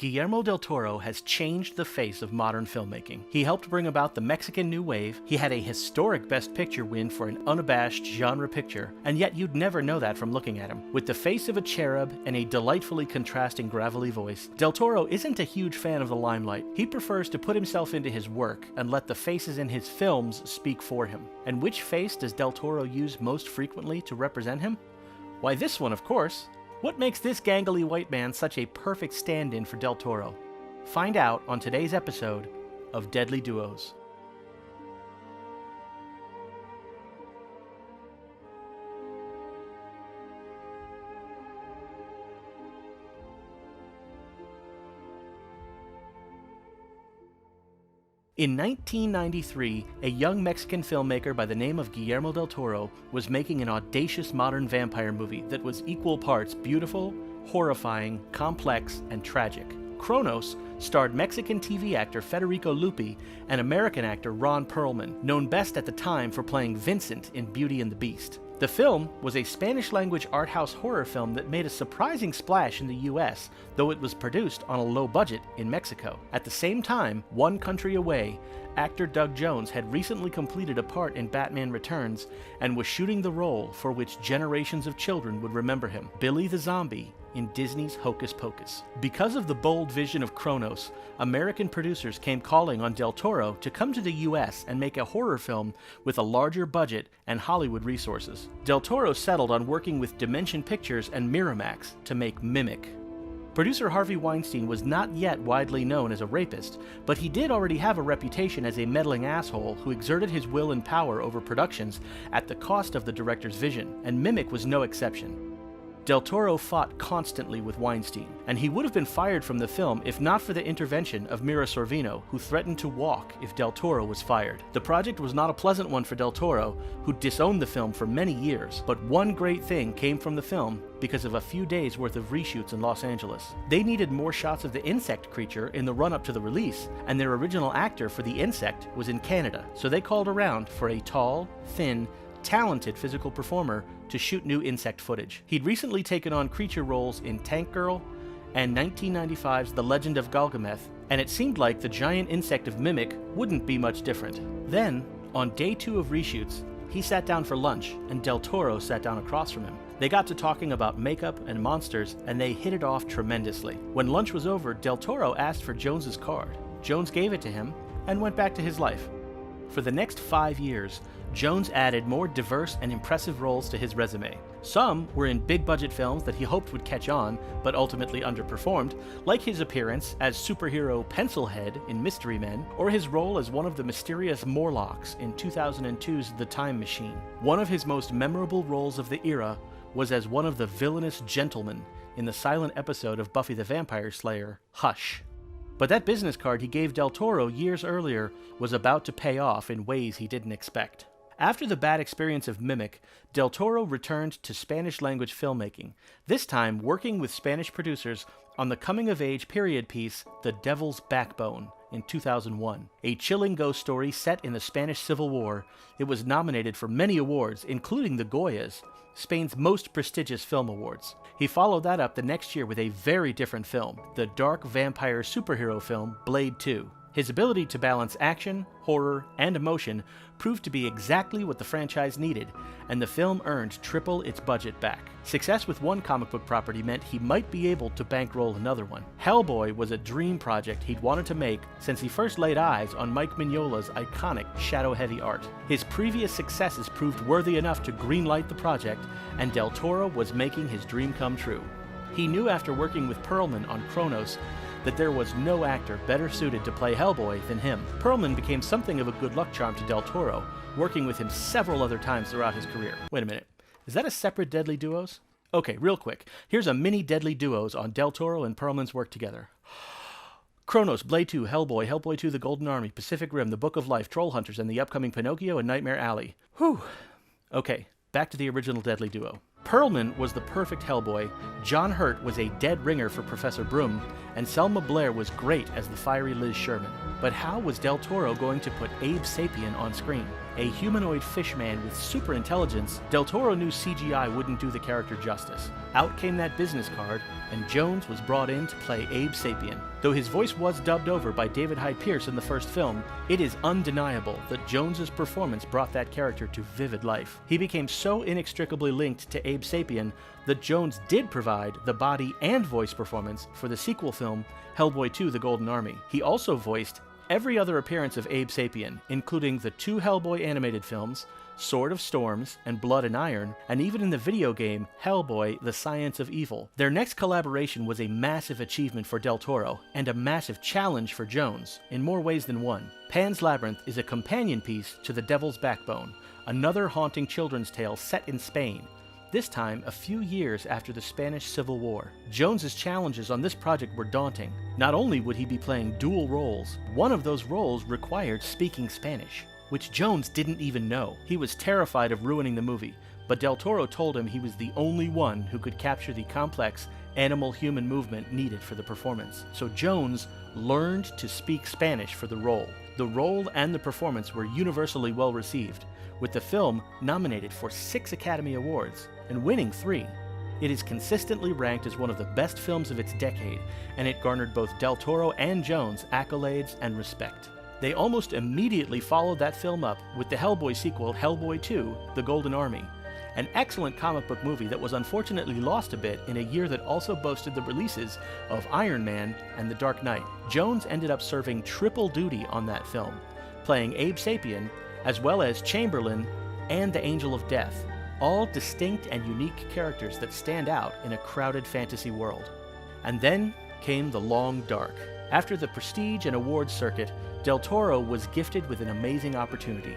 Guillermo Del Toro has changed the face of modern filmmaking. He helped bring about the Mexican New Wave, he had a historic Best Picture win for an unabashed genre picture, and yet you'd never know that from looking at him. With the face of a cherub and a delightfully contrasting gravelly voice, Del Toro isn't a huge fan of the limelight. He prefers to put himself into his work and let the faces in his films speak for him. And which face does Del Toro use most frequently to represent him? Why, this one, of course. What makes this gangly white man such a perfect stand-in for Del Toro? Find out on today's episode of Deadly Duos. In 1993, a young Mexican filmmaker by the name of Guillermo Del Toro was making an audacious modern vampire movie that was equal parts beautiful, horrifying, complex, and tragic. Cronos starred Mexican TV actor Federico Lupi and American actor Ron Perlman, known best at the time for playing Vincent in Beauty and the Beast. The film was a Spanish-language art house horror film that made a surprising splash in the US, though it was produced on a low budget in Mexico. At the same time, one country away, actor Doug Jones had recently completed a part in Batman Returns and was shooting the role for which generations of children would remember him, Billy the Zombie in Disney's Hocus Pocus. Because of the bold vision of Cronos, American producers came calling on Del Toro to come to the US and make a horror film with a larger budget and Hollywood resources. Del Toro settled on working with Dimension Pictures and Miramax to make Mimic. Producer Harvey Weinstein was not yet widely known as a rapist, but he did already have a reputation as a meddling asshole who exerted his will and power over productions at the cost of the director's vision, and Mimic was no exception. Del Toro fought constantly with Weinstein, and he would have been fired from the film if not for the intervention of Mira Sorvino, who threatened to walk if Del Toro was fired. The project was not a pleasant one for Del Toro, who disowned the film for many years, but one great thing came from the film because of a few days worth of reshoots in Los Angeles. They needed more shots of the insect creature in the run-up to the release, and their original actor for the insect was in Canada, so they called around for a tall, thin, talented physical performer to shoot new insect footage. He'd recently taken on creature roles in Tank Girl and 1995's The Legend of Galgameth, and it seemed like the giant insect of Mimic wouldn't be much different. Then, on day 2 of reshoots, he sat down for lunch, and Del Toro sat down across from him. They got to talking about makeup and monsters, and they hit it off tremendously. When lunch was over, Del Toro asked for Jones's card. Jones gave it to him and went back to his life. For the next 5 years, Jones added more diverse and impressive roles to his resume. Some were in big-budget films that he hoped would catch on, but ultimately underperformed, like his appearance as superhero Pencilhead in Mystery Men, or his role as one of the mysterious Morlocks in 2002's The Time Machine. One of his most memorable roles of the era was as one of the villainous gentlemen in the silent episode of Buffy the Vampire Slayer, Hush. But that business card he gave Del Toro years earlier was about to pay off in ways he didn't expect. After the bad experience of Mimic, Del Toro returned to Spanish-language filmmaking, this time working with Spanish producers on the coming-of-age period piece The Devil's Backbone in 2001. A chilling ghost story set in the Spanish Civil War, it was nominated for many awards, including the Goyas, Spain's most prestigious film awards. He followed that up the next year with a very different film, the dark vampire superhero film Blade 2. His ability to balance action, horror, and emotion proved to be exactly what the franchise needed, and the film earned triple its budget back. Success with one comic book property meant he might be able to bankroll another one. Hellboy was a dream project he'd wanted to make since he first laid eyes on Mike Mignola's iconic shadow-heavy art. His previous successes proved worthy enough to greenlight the project, and Del Toro was making his dream come true. He knew after working with Perlman on Cronos that there was no actor better suited to play Hellboy than him. Perlman became something of a good luck charm to Del Toro, working with him several other times throughout his career. Wait a minute, is that a separate Deadly Duos? Okay, real quick, here's a mini Deadly Duos on Del Toro and Perlman's work together. Cronos, Blade 2, Hellboy, Hellboy 2, The Golden Army, Pacific Rim, The Book of Life, Troll Hunters, and the upcoming Pinocchio and Nightmare Alley. Whew. Okay, back to the original Deadly Duo. Perlman was the perfect Hellboy, John Hurt was a dead ringer for Professor Broom, and Selma Blair was great as the fiery Liz Sherman. But how was Del Toro going to put Abe Sapien on screen? A humanoid fish man with super intelligence, Del Toro knew CGI wouldn't do the character justice. Out came that business card, and Jones was brought in to play Abe Sapien. Though his voice was dubbed over by David Hyde Pierce in the first film, it is undeniable that Jones's performance brought that character to vivid life. He became so inextricably linked to Abe Sapien that Jones did provide the body and voice performance for the sequel film, Hellboy 2: The Golden Army. He also voiced every other appearance of Abe Sapien, including the 2 Hellboy animated films, Sword of Storms and Blood and Iron, and even in the video game Hellboy: The Science of Evil. Their next collaboration was a massive achievement for Del Toro, and a massive challenge for Jones, in more ways than one. Pan's Labyrinth is a companion piece to The Devil's Backbone, another haunting children's tale set in Spain, this time a few years after the Spanish Civil War. Jones's challenges on this project were daunting. Not only would he be playing dual roles, one of those roles required speaking Spanish, which Jones didn't even know. He was terrified of ruining the movie, but Del Toro told him he was the only one who could capture the complex animal-human movement needed for the performance. So Jones learned to speak Spanish for the role. The role and the performance were universally well received, with the film nominated for 6 Academy Awards and winning 3. It is consistently ranked as one of the best films of its decade, and it garnered both Del Toro and Jones accolades and respect. They almost immediately followed that film up with the Hellboy sequel, Hellboy 2: The Golden Army, an excellent comic book movie that was unfortunately lost a bit in a year that also boasted the releases of Iron Man and The Dark Knight. Jones ended up serving triple duty on that film, playing Abe Sapien, as well as Chamberlain and the Angel of Death, all distinct and unique characters that stand out in a crowded fantasy world. And then came The Long Dark. After the prestige and awards circuit, Del Toro was gifted with an amazing opportunity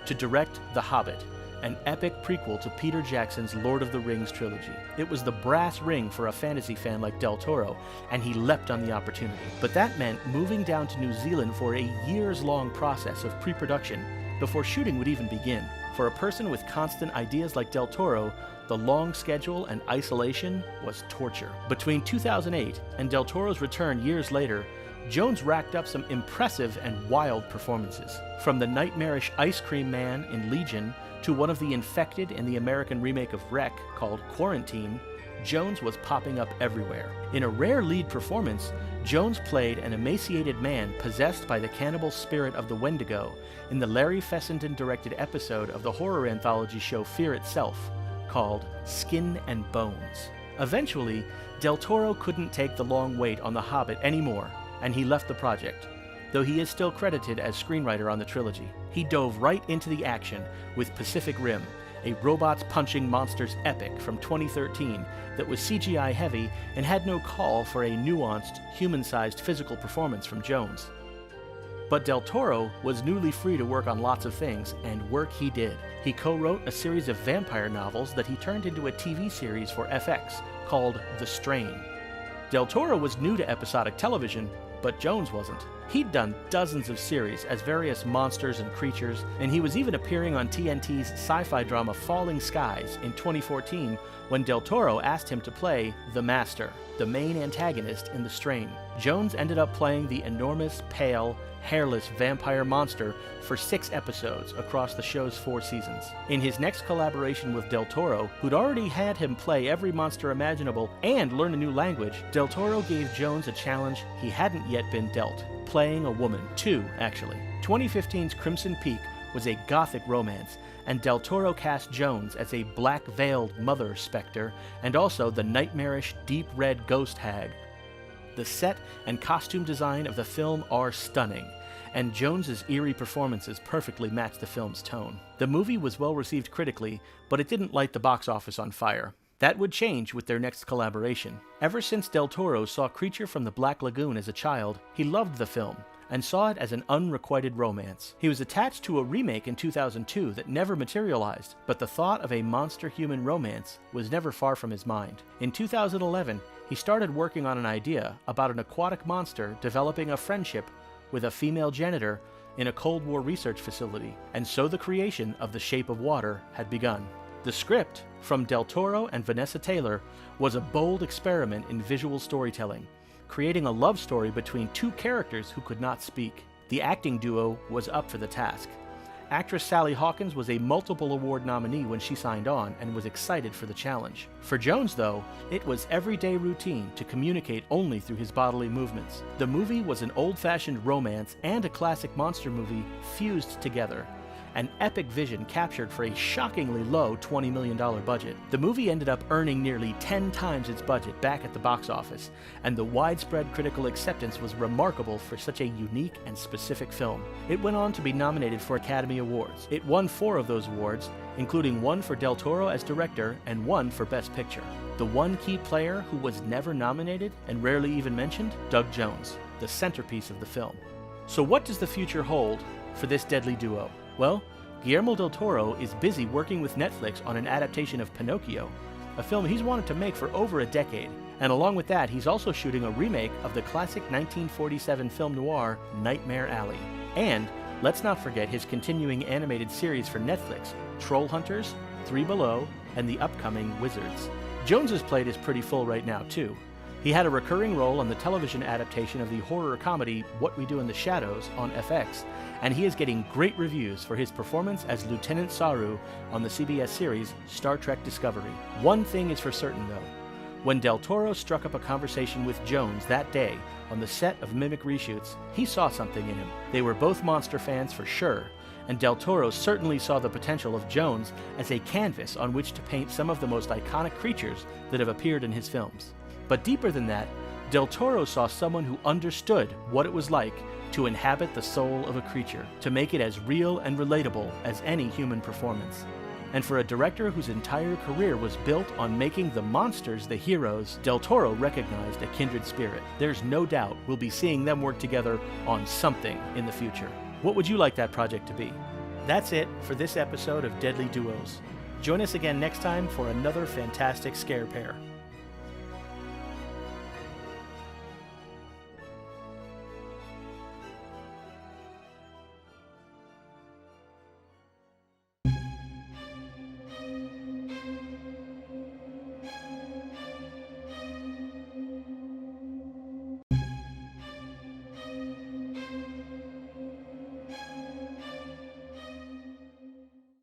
to direct The Hobbit, an epic prequel to Peter Jackson's Lord of the Rings trilogy. It was the brass ring for a fantasy fan like Del Toro, and he leapt on the opportunity. But that meant moving down to New Zealand for a years-long process of pre-production before shooting would even begin. For a person with constant ideas like Del Toro, the long schedule and isolation was torture. Between 2008 and Del Toro's return years later, Jones racked up some impressive and wild performances. From the nightmarish ice cream man in Legion to one of the infected in the American remake of Wreck called Quarantine, Jones was popping up everywhere. In a rare lead performance, Jones played an emaciated man possessed by the cannibal spirit of the Wendigo in the Larry Fessenden-directed episode of the horror anthology show Fear Itself, called Skin and Bones. Eventually, Del Toro couldn't take the long wait on The Hobbit anymore, and he left the project, though he is still credited as screenwriter on the trilogy. He dove right into the action with Pacific Rim, a robots punching monsters epic from 2013 that was CGI heavy and had no call for a nuanced, human-sized physical performance from Jones. But Del Toro was newly free to work on lots of things, and work he did. He co-wrote a series of vampire novels that he turned into a TV series for FX called The Strain. Del Toro was new to episodic television, but Jones wasn't. He'd done dozens of series as various monsters and creatures, and he was even appearing on TNT's sci-fi drama Falling Skies in 2014 when Del Toro asked him to play the Master, the main antagonist in The Strain. Jones ended up playing the enormous, pale, hairless vampire monster for 6 episodes across the show's 4 seasons. In his next collaboration with Del Toro, who'd already had him play every monster imaginable and learn a new language, Del Toro gave Jones a challenge he hadn't yet been dealt, playing a woman. 2, actually. 2015's Crimson Peak was a gothic romance, and Del Toro cast Jones as a black-veiled mother specter and also the nightmarish deep red ghost hag. The set and costume design of the film are stunning, and Jones's eerie performances perfectly match the film's tone. The movie was well received critically, but it didn't light the box office on fire. That would change with their next collaboration. Ever since Del Toro saw Creature from the Black Lagoon as a child, he loved the film and saw it as an unrequited romance. He was attached to a remake in 2002 that never materialized, but the thought of a monster-human romance was never far from his mind. In 2011, he started working on an idea about an aquatic monster developing a friendship with a female janitor in a Cold War research facility, and so the creation of The Shape of Water had begun. The script, from Del Toro and Vanessa Taylor, was a bold experiment in visual storytelling, creating a love story between 2 characters who could not speak. The acting duo was up for the task, Actress Sally Hawkins was a multiple award nominee when she signed on and was excited for the challenge. For Jones, though, it was everyday routine to communicate only through his bodily movements. The movie was an old-fashioned romance and a classic monster movie fused together. An epic vision captured for a shockingly low $20 million budget. The movie ended up earning nearly 10 times its budget back at the box office, and the widespread critical acceptance was remarkable for such a unique and specific film. It went on to be nominated for Academy Awards. It won 4 of those awards, including one for Del Toro as director and one for Best Picture. The one key player who was never nominated and rarely even mentioned? Doug Jones, the centerpiece of the film. So what does the future hold for this deadly duo? Well, Guillermo Del Toro is busy working with Netflix on an adaptation of Pinocchio, a film he's wanted to make for over a decade. And along with that, he's also shooting a remake of the classic 1947 film noir Nightmare Alley. And let's not forget his continuing animated series for Netflix, Troll Hunters, 3 Below, and the upcoming Wizards. Jones's plate is pretty full right now, too. He had a recurring role on the television adaptation of the horror comedy What We Do in the Shadows on FX, and he is getting great reviews for his performance as Lieutenant Saru on the CBS series Star Trek Discovery. One thing is for certain, though. When Del Toro struck up a conversation with Jones that day on the set of Mimic reshoots, he saw something in him. They were both monster fans for sure, and Del Toro certainly saw the potential of Jones as a canvas on which to paint some of the most iconic creatures that have appeared in his films. But deeper than that, Del Toro saw someone who understood what it was like to inhabit the soul of a creature, to make it as real and relatable as any human performance. And for a director whose entire career was built on making the monsters the heroes, Del Toro recognized a kindred spirit. There's no doubt we'll be seeing them work together on something in the future. What would you like that project to be? That's it for this episode of Deadly Duos. Join us again next time for another fantastic scare pair.